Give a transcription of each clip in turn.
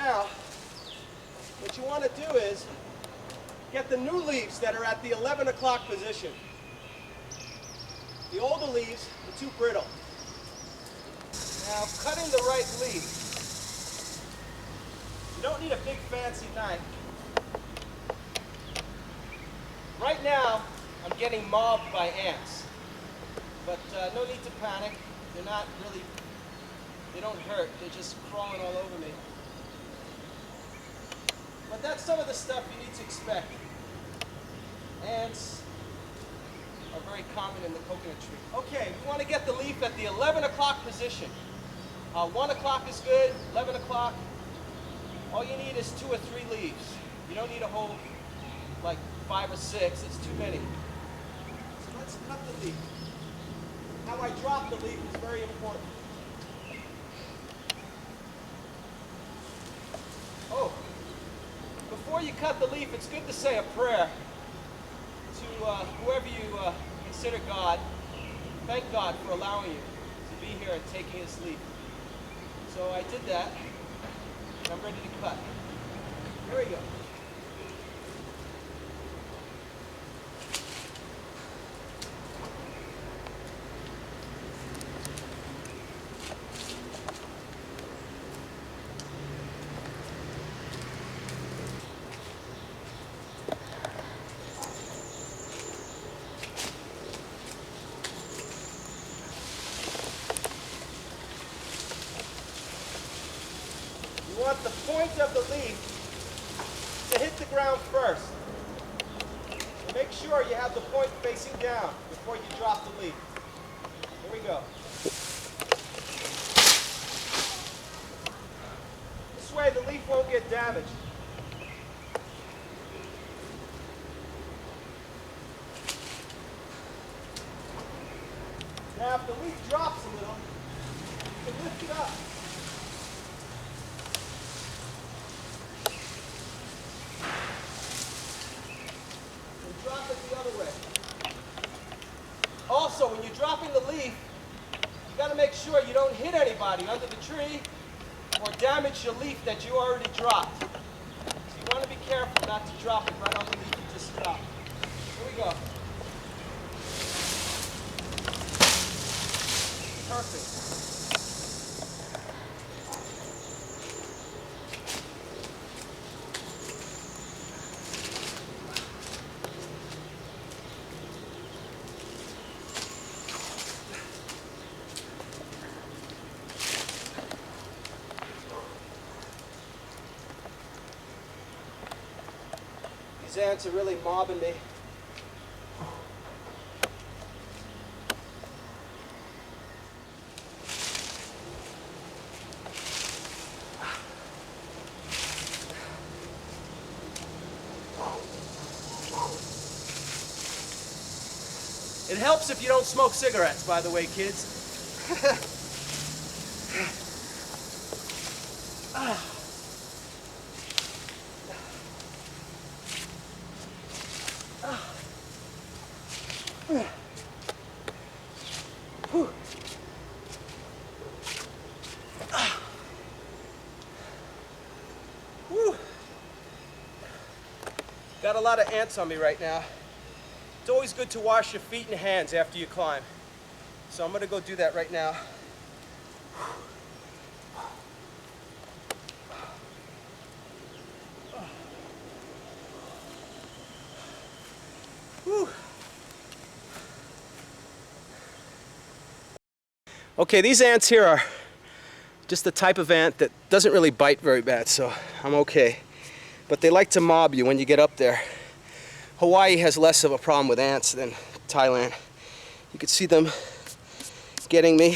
Now, what you want to do is get the new leaves that are at the 11 o'clock position. The older leaves are too brittle. Now, cutting the right leaf. You don't need a big fancy knife. Right now, I'm getting mobbed by ants. But no need to panic. They're not really, they don't hurt. They're just crawling all over me. But that's some of the stuff you need to expect. Ants are very common in the coconut tree. Okay, we want to get the leaf at the 11 o'clock position. 1 o'clock is good, 11 o'clock. All you need is 2 or 3 leaves. You don't need a whole, like 5 or 6, it's too many. So let's cut the leaf. How I drop the leaf is very important. Oh, before you cut the leaf, it's good to say a prayer to whoever you consider God. Thank God for allowing you to be here and taking this leaf. So I did that, and I'm ready to cut. Here we go. You want the point of the leaf to hit the ground first. So make sure you have the point facing down before you drop the leaf. Here we go. This way the leaf won't get damaged. Now if the leaf drops a little, you can lift it up. Drop it the other way. Also, when you're dropping the leaf, you got to make sure you don't hit anybody under the tree or damage your leaf that you already dropped. So you want to be careful not to drop it right on the leaf you just dropped. Here we go. Perfect. These ants are really mobbing me. It helps if you don't smoke cigarettes, by the way, kids. Got a lot of ants on me right now. It's always good to wash your feet and hands after you climb. So I'm going to go do that right now. Okay, these ants here are just the type of ant that doesn't really bite very bad, so I'm okay. But they like to mob you when you get up there. Hawaii has less of a problem with ants than Thailand. You can see them getting me.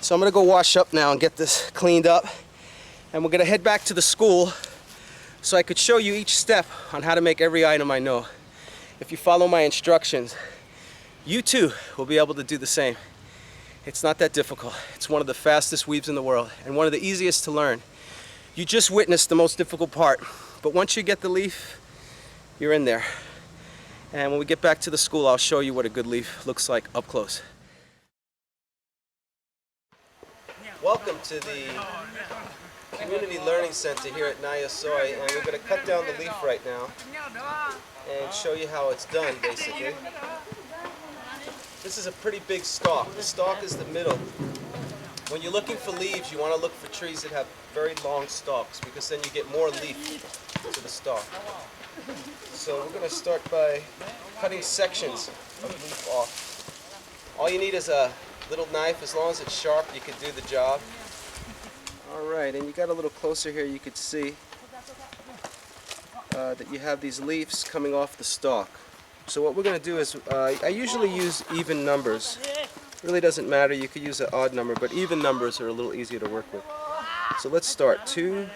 So I'm gonna go wash up now and get this cleaned up. And we're gonna head back to the school so I could show you each step on how to make every item I know. If you follow my instructions, you too will be able to do the same. It's not that difficult. It's one of the fastest weaves in the world and one of the easiest to learn. You just witnessed the most difficult part, but once you get the leaf, you're in there. And when we get back to the school, I'll show you what a good leaf looks like up close. Welcome to the Community Learning Center here at Naya Soy, and we're going to cut down the leaf right now and show you how it's done, basically. This is a pretty big stalk. The stalk is the middle. When you're looking for leaves, you want to look for trees that have very long stalks, because then you get more leaf to the stalk. So we're going to start by cutting sections of leaf off. All you need is a little knife. As long as it's sharp, you can do the job. Alright, and you got a little closer here, you could see that you have these leaves coming off the stalk. So what we're going to do is, I usually use even numbers. It really doesn't matter, you could use an odd number, but even numbers are a little easier to work with. So let's start. 2,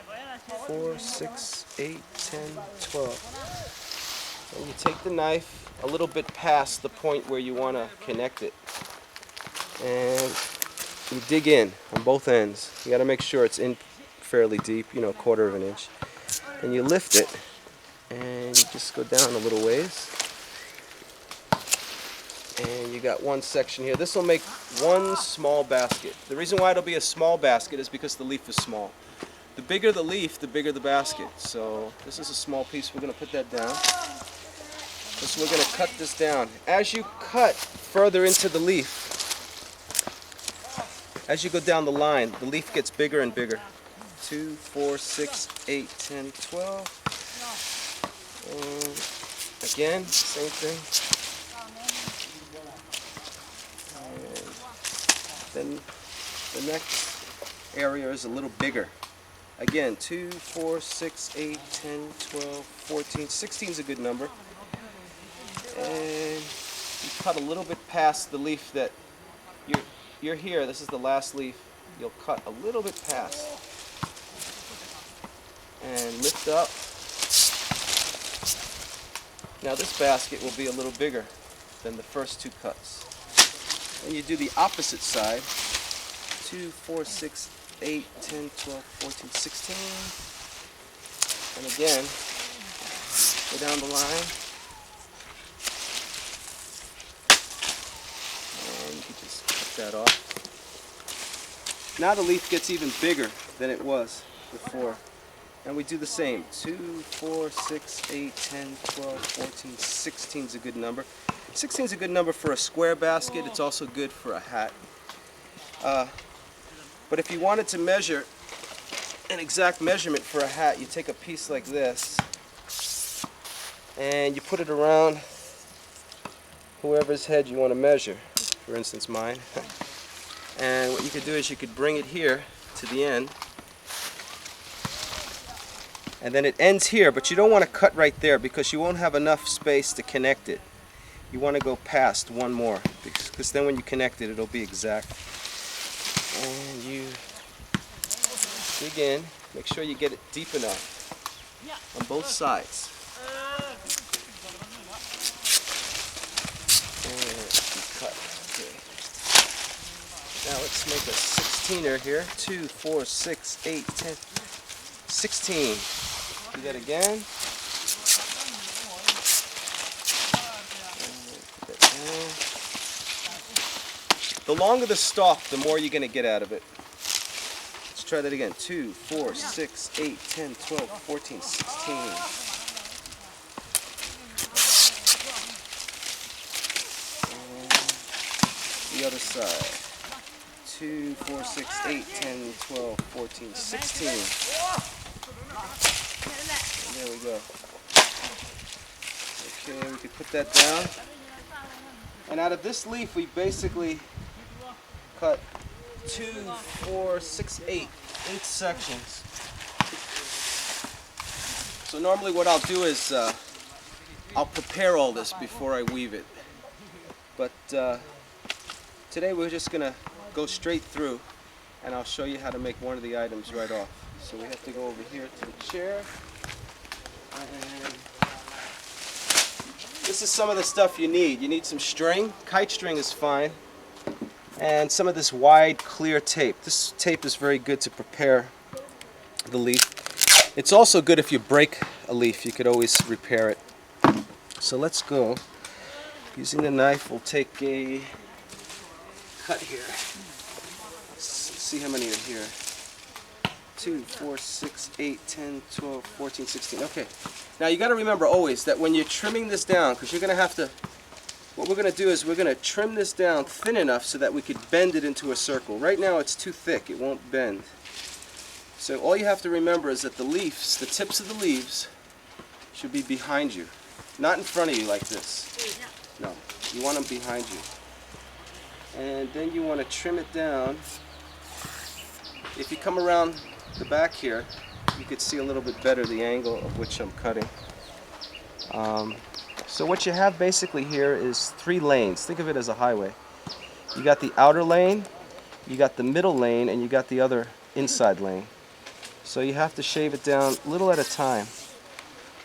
4, 6, 8, 10, 12. And you take the knife a little bit past the point where you want to connect it. And you dig in on both ends. You got to make sure it's in fairly deep, you know, 1/4 of an inch. And you lift it, and you just go down a little ways. And you got one section here. This will make one small basket. The reason why it'll be a small basket is because the leaf is small. The bigger the leaf, the bigger the basket. So this is a small piece. We're going to put that down. So we're going to cut this down. As you cut further into the leaf, as you go down the line, the leaf gets bigger and bigger. 2, 4, 6, 8, 10, 12. And again, same thing. Then the next area is a little bigger. Again, 2, 4, 6, 8, 10, 12, 14, 16 is a good number. And you cut a little bit past the leaf that you're here. This is the last leaf. You'll cut a little bit past. And lift up. Now this basket will be a little bigger than the first 2 cuts. And you do the opposite side. 2, 4, 6, 8, 10, 12, 14, 16. And again, go down the line. And you can just cut that off. Now the leaf gets even bigger than it was before. And we do the same. 2, 4, 6, 8, 10, 12, 14, 16 is a good number. 16 is a good number for a square basket. It's also good for a hat. But if you wanted to measure an exact measurement for a hat, you take a piece like this and you put it around whoever's head you want to measure. For instance, mine. And what you could do is you could bring it here to the end. And then it ends here, but you don't want to cut right there because you won't have enough space to connect it. You want to go past one more, because then when you connect it, it'll be exact. And you dig in, make sure you get it deep enough on both sides. And you cut. Okay. Now let's make a 16er here. 2, 4, 6, 8, 10, 16. Do that again. The longer the stalk, the more you're going to get out of it. Let's try that again. 2, 4, 6, 8, 10, 12, 14, 16. And the other side. 2, 4, 6, 8, 10, 12, 14, 16. And there we go. Okay, we can put that down. And out of this leaf, we basically cut 2, 4, 6, 8 sections. So normally what I'll do is I'll prepare all this before I weave it. But today we're just going to go straight through, and I'll show you how to make one of the items right off. So we have to go over here to the chair. And this is some of the stuff you need. You need some string. Kite string is fine. And some of this wide, clear tape. This tape is very good to prepare the leaf. It's also good if you break a leaf. You could always repair it. So let's go. Using the knife, we'll take a cut here. see how many are here. 2, 4, 6, 8, 10, 12, 14, 16. Okay. Now you got to remember always that when you're trimming this down, because you're going to have to, what we're going to do is we're going to trim this down thin enough so that we could bend it into a circle. Right now it's too thick, it won't bend. So all you have to remember is that the leaves, the tips of the leaves, should be behind you. Not in front of you like this. No, you want them behind you. And then you want to trim it down. If you come around the back here, you could see a little bit better the angle of which I'm cutting. So what you have basically here is 3 lanes. Think of it as a highway. You got the outer lane, you got the middle lane, and you got the other inside lane. So you have to shave it down a little at a time.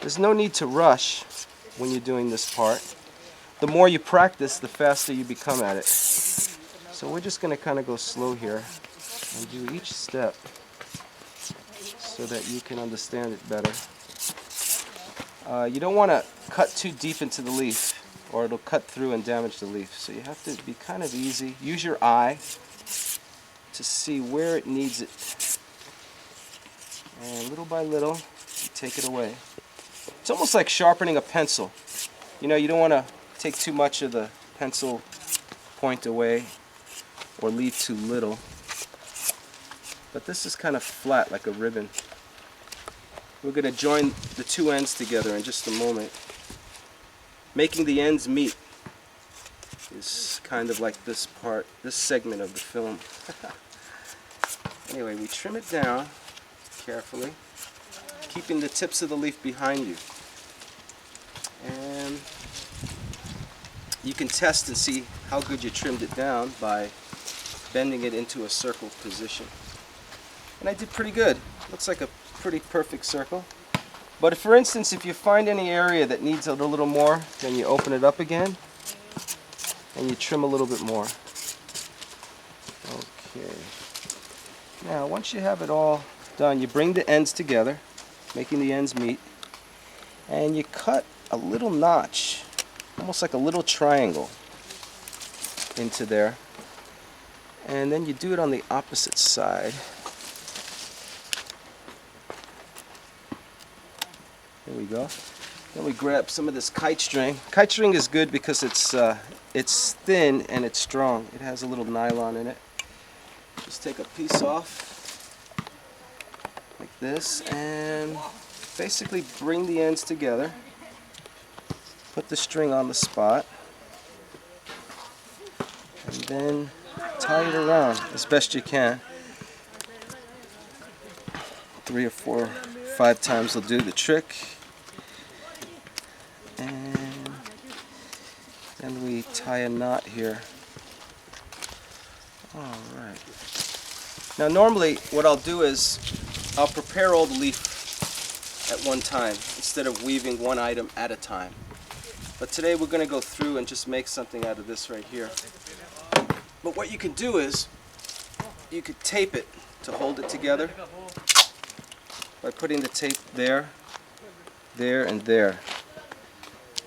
There's no need to rush when you're doing this part. The more you practice, the faster you become at it. So we're just going to kind of go slow here and do each step so that you can understand it better. You don't want to cut too deep into the leaf or it'll cut through and damage the leaf. So you have to be kind of easy. Use your eye to see where it needs it. And little by little, you take it away. It's almost like sharpening a pencil. You know, you don't want to take too much of the pencil point away or leave too little. But this is kind of flat, like a ribbon. We're going to join the 2 ends together in just a moment. Making the ends meet is kind of like this part, this segment of the film. Anyway, we trim it down carefully, keeping the tips of the leaf behind you. And you can test and see how good you trimmed it down by bending it into a circle position. And I did pretty good. Looks like a pretty perfect circle. But if, for instance, if you find any area that needs a little more, then you open it up again and you trim a little bit more. Okay. Now, once you have it all done, you bring the ends together, making the ends meet, and you cut a little notch, almost like a little triangle, into there. And then you do it on the opposite side. There we go. Then we grab some of this kite string. Kite string is good because it's thin and it's strong. It has a little nylon in it. Just take a piece off like this and basically bring the ends together. Put the string on the spot and then tie it around as best you can. 3 or 4 or 5 times will do the trick. And then we tie a knot here. Alright. Now normally what I'll do is I'll prepare all the leaf at one time instead of weaving one item at a time. But today we're going to go through and just make something out of this right here. But what you can do is you could tape it to hold it together by putting the tape there, there, and there.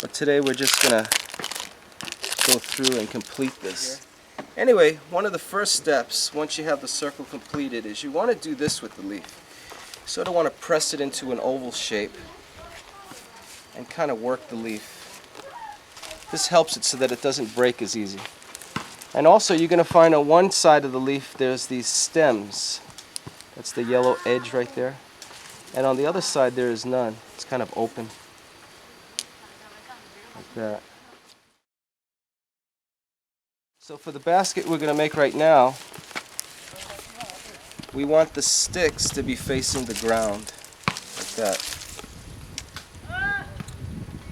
But today we're just going to go through and complete this. Anyway, one of the first steps, once you have the circle completed, is you want to do this with the leaf. You sort of want to press it into an oval shape and kind of work the leaf. This helps it so that it doesn't break as easy. And also you're going to find on one side of the leaf there's these stems. That's the yellow edge right there. And on the other side there is none. It's kind of open. Like that. So for the basket we're going to make right now, we want the sticks to be facing the ground. Like that.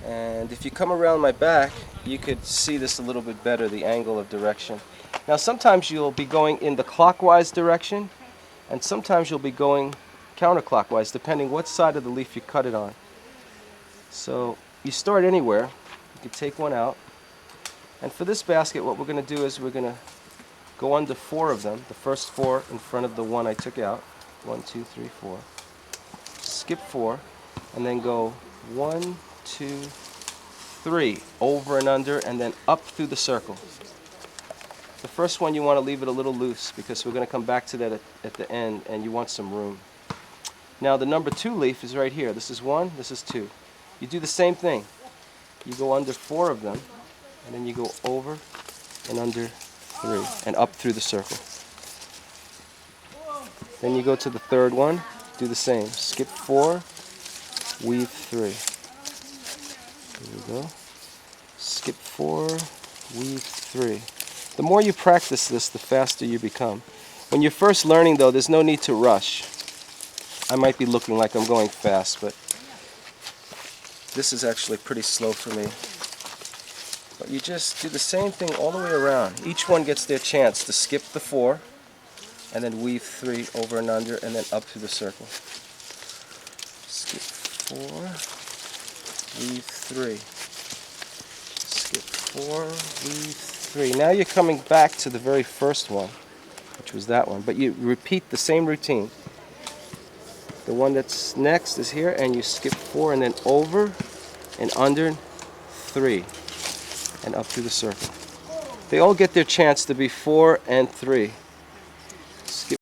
And if you come around my back, you could see this a little bit better, the angle of direction. Now sometimes you'll be going in the clockwise direction, and sometimes you'll be going counterclockwise, depending what side of the leaf you cut it on. So you start anywhere. You can take one out. And for this basket, what we're going to do is we're going to go under 4 of them, the first 4 in front of the one I took out. 1, 2, 3, 4. Skip 4, and then go 1, 2, 3, over and under, and then up through the circle. The first one you want to leave it a little loose because we're going to come back to that at the end, and you want some room. Now the number 2 leaf is right here. This is 1, this is 2. You do the same thing. You go under 4 of them, and then you go over and under 3, and up through the circle. Then you go to the 3rd one, do the same. Skip 4, weave 3. Here we go. Skip 4, weave 3. The more you practice this, the faster you become. When you're first learning though, there's no need to rush. I might be looking like I'm going fast, but this is actually pretty slow for me. But you just do the same thing all the way around. Each one gets their chance to skip the 4, and then weave 3 over and under, and then up through the circle. Skip 4, weave 3. Skip 4, weave 3. Now you're coming back to the very first one, which was that one, but you repeat the same routine. The one that's next is here, and you skip 4 and then over and under 3 and up through the circle. They all get their chance to be 4 and 3.